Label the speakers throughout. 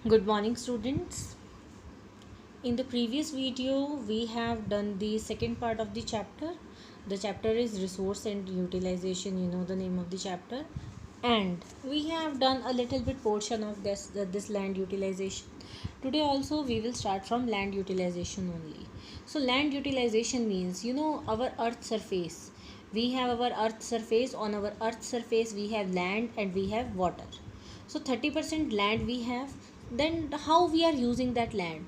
Speaker 1: Good morning, students. In the previous video, we have done the second part of the chapter. The chapter is resource and utilization, you know the name of the chapter. And we have done a little bit portion of this land utilization. Today also we will start from land utilization only. So land utilization means, our earth surface. We have our earth surface. On our earth surface we have land and we have water. So 30% land we have. Then how we are using that land,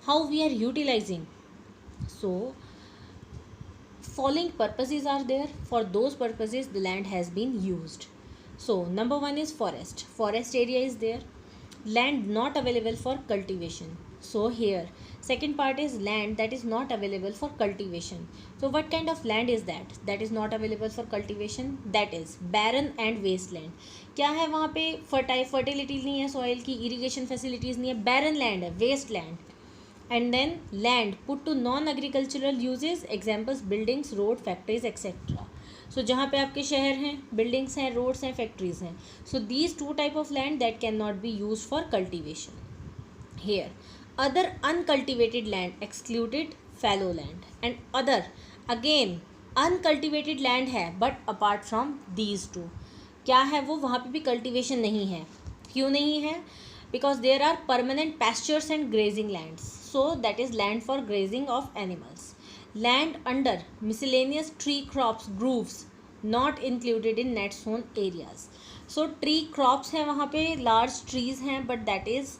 Speaker 1: how we are utilizing. So following purposes are there. For those purposes the land has been used. So number one is forest area is there. Land not available for cultivation. So here second part is land that is not available for cultivation. So what kind of land is that is not available for cultivation? That is barren and wasteland. क्या है वहाँ पे? Fertility नहीं है soil की, irrigation facilities नहीं है, barren land है, waste land. And then land put to non-agricultural uses, examples buildings, road, factories, etc. So जहाँ पे आपके शहर हैं, buildings हैं, roads हैं, factories हैं. So these two type of land that cannot be used for cultivation. Here other uncultivated land excluded, fallow land. And other again uncultivated land है, but apart from these two क्या है वो, वहाँ पे भी cultivation नहीं है. क्यों नहीं है? Because there are permanent pastures and grazing lands. So that is land for grazing of animals. Land under miscellaneous tree crops groves not included in net zone areas. So tree crops हैं वहाँ पे, large trees हैं, but that is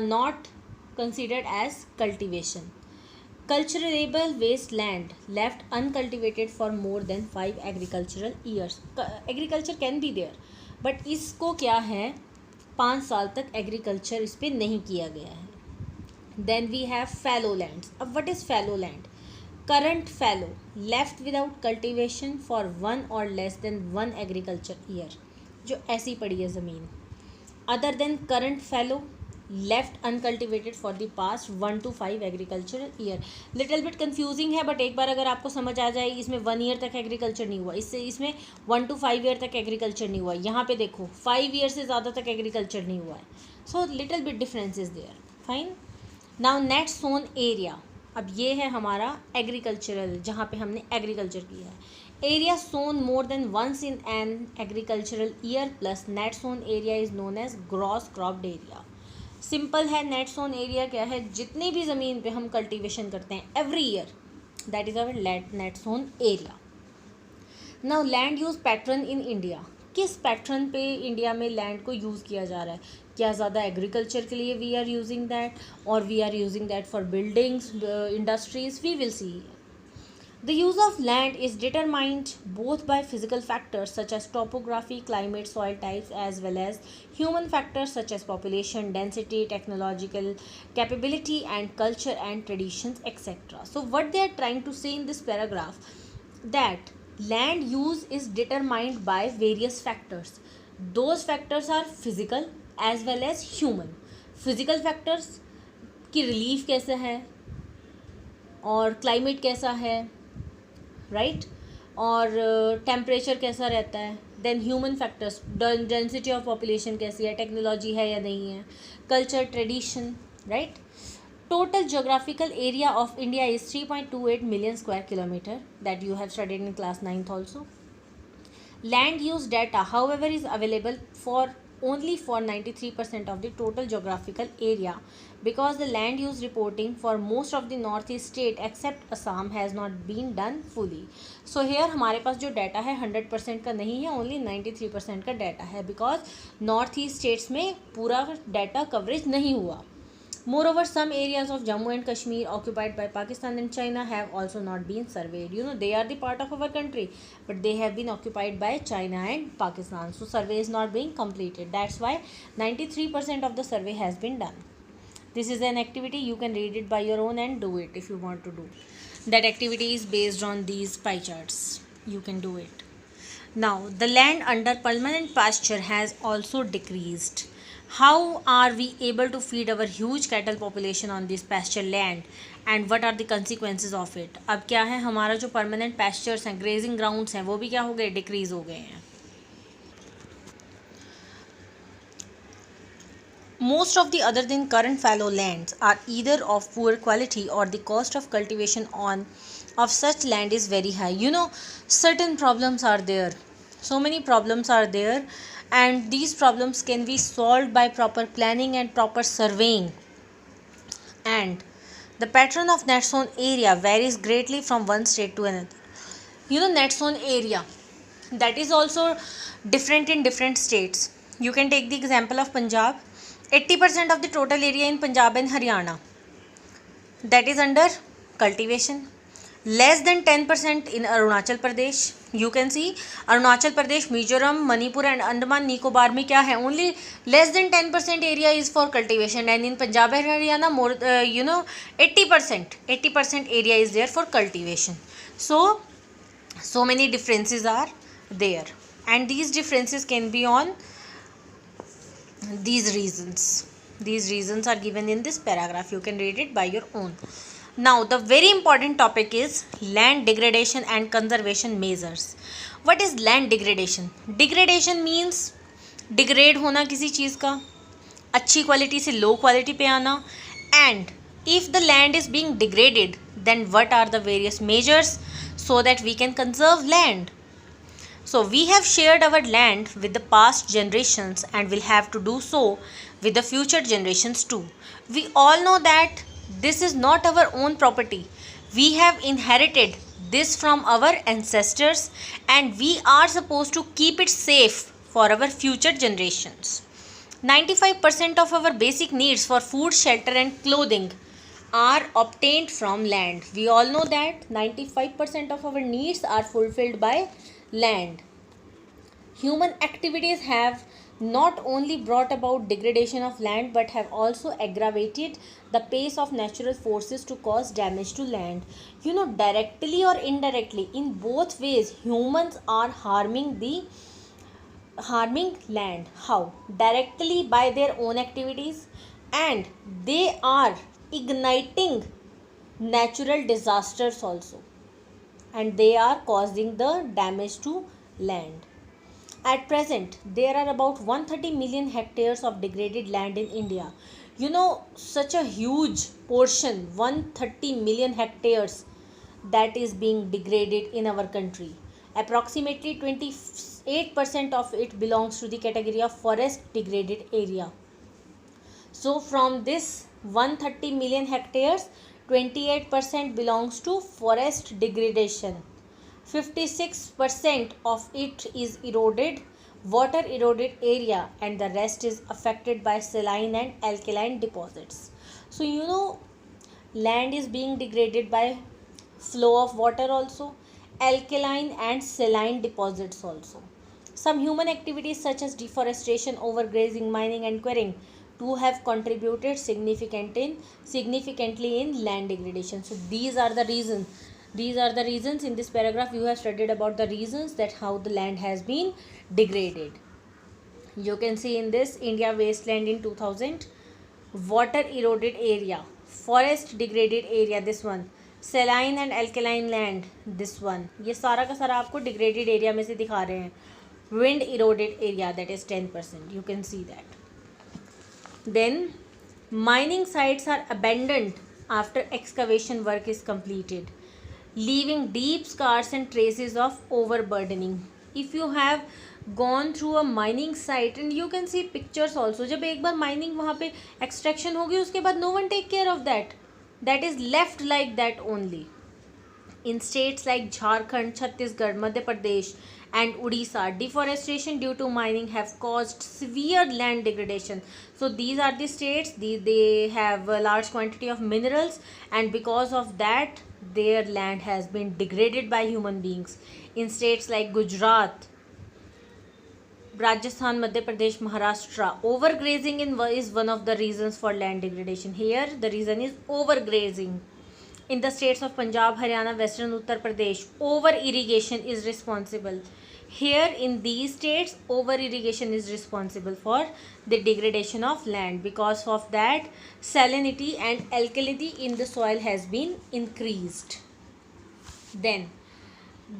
Speaker 1: not considered as cultivation. Cultivable wasteland left uncultivated for more than 5 agricultural years. Agriculture can be there, but इसको क्या है, 5 साल तक agriculture इस पर नहीं किया गया है. Then we have fallow lands. अब what is fallow land? Current fallow left without cultivation for 1 और लेस देन 1 एग्रीकल्चर ईयर, जो ऐसी पड़ी है ज़मीन. Other than current fallow left uncultivated for the past 1 to 5 agricultural year. Little bit confusing है, but एक बार अगर आपको समझ आ जाए, इसमें 1 ईयर तक एग्रीकल्चर नहीं हुआ, इसमें 1 to 5 ईयर तक एग्रीकल्चर नहीं हुआ. यहाँ पे देखो 5 ईयर से ज़्यादा तक एग्रीकल्चर नहीं हुआ है. So little bit difference is there. Fine. Now net sown area. अब ये है हमारा एग्रीकल्चरल, जहाँ पे हमने एग्रीकल्चर किया है. Area sown more than once in an agricultural year plus net sown area is known as gross cropped area. Simple है. नेट सोन एरिया क्या है? जितनी भी ज़मीन पे हम कल्टीवेशन करते हैं every year, that is our net sown area. Now land use pattern in India. किस पैटर्न पे इंडिया में लैंड को यूज़ किया जा रहा है? क्या ज़्यादा एग्रीकल्चर के लिए वी आर यूजिंग दैट, और we are using that for buildings, industries? We will see. The use of land is determined both by physical factors such as topography, climate, soil types, as well as human factors such as population, density, technological capability, and culture and traditions, etc. So, what they are trying to say in this paragraph, that land use is determined by various factors. Those factors are physical as well as human. Physical factors की relief कैसा है, और climate कैसा है, right, और temperature कैसा रहता है. Then human factors, density of population कैसी है, टेक्नोलॉजी है या नहीं है, culture, tradition, right. Total geographical area of India is 3.28 million square kilometer, that you have studied in class 9th also. Land use data, however, is available for only for 93% of the total geographical area, because the land use reporting for most of the northeast state except Assam has not been done fully. So here हमारे पास जो data है 100% का नहीं है, only 93% का data है, because north east states में पूरा डाटा कवरेज नहीं हुआ. Moreover, some areas of Jammu and Kashmir occupied by Pakistan and China have also not been surveyed. They are the part of our country, but they have been occupied by China and Pakistan. So survey is not being completed. That's why 93% of the survey has been done. This is an activity. You can read it by your own and do it if you want to do. That activity is based on these pie charts. You can do it. Now, the land under permanent pasture has also decreased. How are we able to feed our huge cattle population on this pasture land, and what are the consequences of it? अब क्या है, हमारा जो permanent pastures हैं, grazing grounds हैं, वो भी क्या हो गए, decrease हो गए हैं. Most of the other than current fallow lands are either of poor quality or the cost of cultivation on of such land is very high. Certain problems are there. So many problems are there, and these problems can be solved by proper planning and proper surveying. And the pattern of net zone area varies greatly from one state to another. Net zone area, that is also different in different states. You can take the example of Punjab. 80% of the total area in Punjab and Haryana, that is under cultivation. Less than 10% in Arunachal Pradesh. You can see Arunachal Pradesh, Mizoram, Manipur and Andaman Nicobar में क्या है, only less than 10% area is for cultivation, and in Punjab and Haryana more 80% area is there for cultivation. So many differences are there, and these differences can be on these reasons are given in this paragraph. You can read it by your own. Now the very important topic is land degradation and conservation measures. What is land degradation? Degradation means degrade होना किसी चीज़ का, अच्छी quality से low quality पे आना. And if the land is being degraded, then what are the various measures so that we can conserve land? So we have shared our land with the past generations and will have to do so with the future generations too. We all know that this is not our own property. We have inherited this from our ancestors and we are supposed to keep it safe for our future generations. 95% of our basic needs for food, shelter and clothing are obtained from land. We all know that 95% of our needs are fulfilled by land. Human activities have not only brought about degradation of land but have also aggravated the pace of natural forces to cause damage to land. Directly or indirectly, in both ways, humans are harming land. How? Directly by their own activities, and they are igniting natural disasters also, and they are causing the damage to land. At present, there are about 130 million hectares of degraded land in India. Such a huge portion, 130 million hectares, that is being degraded in our country. Approximately 28% of it belongs to the category of forest degraded area. So from this 130 million hectares, 28% belongs to forest degradation. 56% of it is water eroded area, and the rest is affected by saline and alkaline deposits. So land is being degraded by flow of water also, alkaline and saline deposits also. Some human activities such as deforestation, overgrazing, mining and quarrying too have contributed significantly in land degradation. So these are the reasons in this paragraph. You have studied about the reasons that how the land has been degraded. You can see in this India wasteland in 2000, water eroded area, forest degraded area, this one, saline and alkaline land, this one. ये सारा का सारा आपको degraded area में से दिखा रहे हैं. Wind eroded area, that is 10%. You can see that. Then mining sites are abandoned after excavation work is completed, leaving deep scars and traces of overburdening. If you have gone through a mining site, and you can see pictures also, जब एक बार mining वहाँ पे extraction होगी उसके बाद no one take care of that is left like that only. In states like Jharkhand, Chhattisgarh, Madhya Pradesh and Odisha, deforestation due to mining have caused severe land degradation. So these are the states, they have a large quantity of minerals, and because of that their land has been degraded by human beings. In states like Gujarat, Rajasthan, Madhya Pradesh, Maharashtra, overgrazing is one of the reasons for land degradation. Here the reason is overgrazing. In the states of Punjab, Haryana, Western Uttar Pradesh, over irrigation is responsible. Here in these states, over irrigation is responsible for the degradation of land. Because of that, salinity and alkalinity in the soil has been increased. Then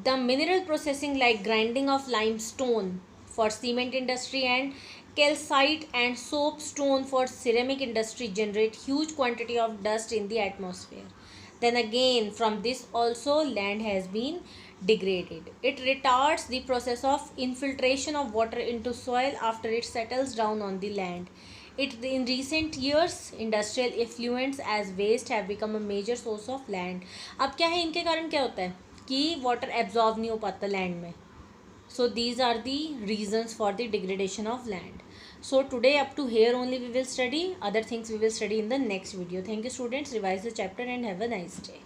Speaker 1: the mineral processing like grinding of limestone for cement industry and Calcite and soapstone for ceramic industry generate huge quantity of dust in the atmosphere. Then again, from this also land has been degraded. It retards the process of infiltration of water into soil after it settles down on the land. In recent years, industrial effluents as waste have become a major source of land. अब क्या है, इनके कारण क्या होता है कि water absorb नहीं हो पाता लैंड में. So these are the reasons for the degradation of land. So today up to here only we will study. Other things we will study in the next video. Thank you students. Revise the chapter and have a nice day.